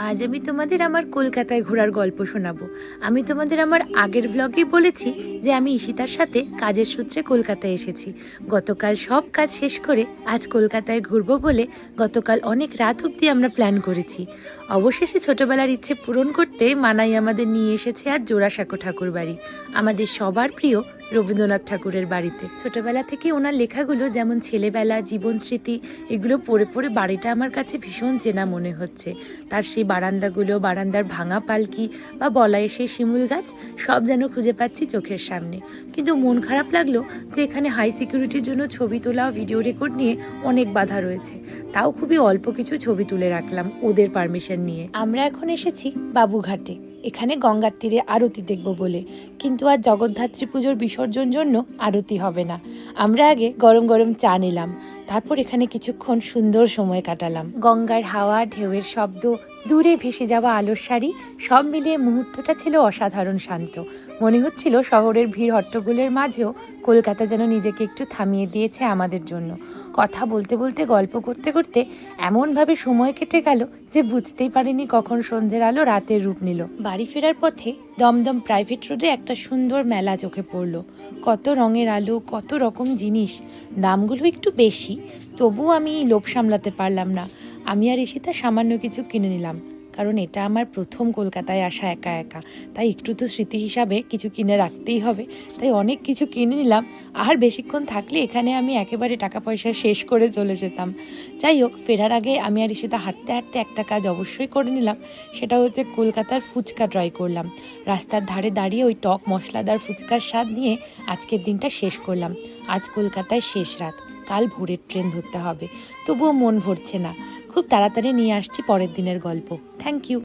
আজ আমি তোমাদের আমার কলকাতায় ঘোরার গল্প শোনাবো। আমি তোমাদের আমার আগের ভ্লগেই বলেছি যে আমি ঈশিতার সাথে কাজের সূত্রে কলকাতায় এসেছি। গতকাল সব কাজ শেষ করে আজ কলকাতায় ঘুরবো বলে গতকাল অনেক রাত অবধি আমরা প্ল্যান করেছি। অবশেষে ছোটবেলার ইচ্ছে পূরণ করতে মানাই আমাদের নিয়ে এসেছে আর জোড়াসাঁকো ঠাকুর বাড়ি, আমাদের সবার প্রিয় রবীন্দ্রনাথ ঠাকুরের বাড়িতে। ছোটবেলা থেকে ওনার লেখাগুলো যেমন ছেলেবেলা, জীবন স্মৃতি, এগুলো পড়ে পড়ে বাড়িটা আমার কাছে ভীষণ চেনা মনে হচ্ছে। তার সেই বারান্দাগুলো, বারান্দার ভাঙা পালকি বা বলায় সেই শিমুল গাছ, সব যেন খুঁজে পাচ্ছি চোখের সামনে। কিন্তু মন খারাপ লাগলো যে এখানে হাই সিকিউরিটির জন্য ছবি তোলা ও ভিডিও রেকর্ড নিয়ে অনেক বাধা রয়েছে। তাও খুবই অল্প কিছু ছবি তুলে রাখলাম ওদের পারমিশন নিয়ে। আমরা এখন এসেছি বাবুঘাটে, এখানে গঙ্গার তীরে আরতি দেখব বলে। কিন্তু আজ জগদ্ধাত্রী পুজোর বিসর্জন জন্য আরতি হবে না। আমরা আগে গরম গরম চা নিলাম, তারপর এখানে কিছুক্ষণ সুন্দর সময় কাটালাম। গঙ্গার হাওয়া, ঢেউয়ের শব্দ, দূরে ভেসে যাওয়া আলোর শাড়ি, সব মিলিয়ে মুহূর্তটা ছিল অসাধারণ শান্ত। মনে হচ্ছিল শহরের ভিড় হট্টগোলের মাঝেও কলকাতা যেন নিজেকে একটু থামিয়ে দিয়েছে আমাদের জন্য। কথা বলতে বলতে, গল্প করতে করতে এমনভাবে সময় কেটে গেল যে বুঝতেই পারিনি কখন সন্ধ্যের আলো রাতের রূপ নিল। বাড়ি ফেরার পথে দমদম প্রাইভেট রোডে একটা সুন্দর মেলা চোখে পড়লো। কত রঙের আলো, কত রকম জিনিস, দামগুলো একটু বেশি, তবুও আমি লোভ সামলাতে পারলাম না। আমি আর ঈশিতা সামান্য কিছু কিনে নিলাম, কারণ এটা আমার প্রথম কলকাতায় আসা একা একা, তাই একটু তো স্মৃতি হিসাবে কিছু কিনে রাখতেই হবে। তাই অনেক কিছু কিনে নিলাম, আর বেশিক্ষণ থাকলে এখানে আমি একেবারে টাকা পয়সা শেষ করে চলে যেতাম। যাই হোক, ফেরার আগে আমি আর ঈশিতা হাঁটতে হাঁটতে একটা কাজ অবশ্যই করে নিলাম, সেটা হচ্ছে কলকাতার ফুচকা ট্রাই করলাম। রাস্তার ধারে দাঁড়িয়ে ওই টক মশলাদার ফুচকার স্বাদ নিয়ে আজকের দিনটা শেষ করলাম। আজ কলকাতায় শেষ রাত, কাল ভোরের ট্রেন ধরতে হবে, তবুও মন ভরছে না। খুব তাড়াতাড়ি নিয়ে আসছি পরের দিনের গল্প। Thank you.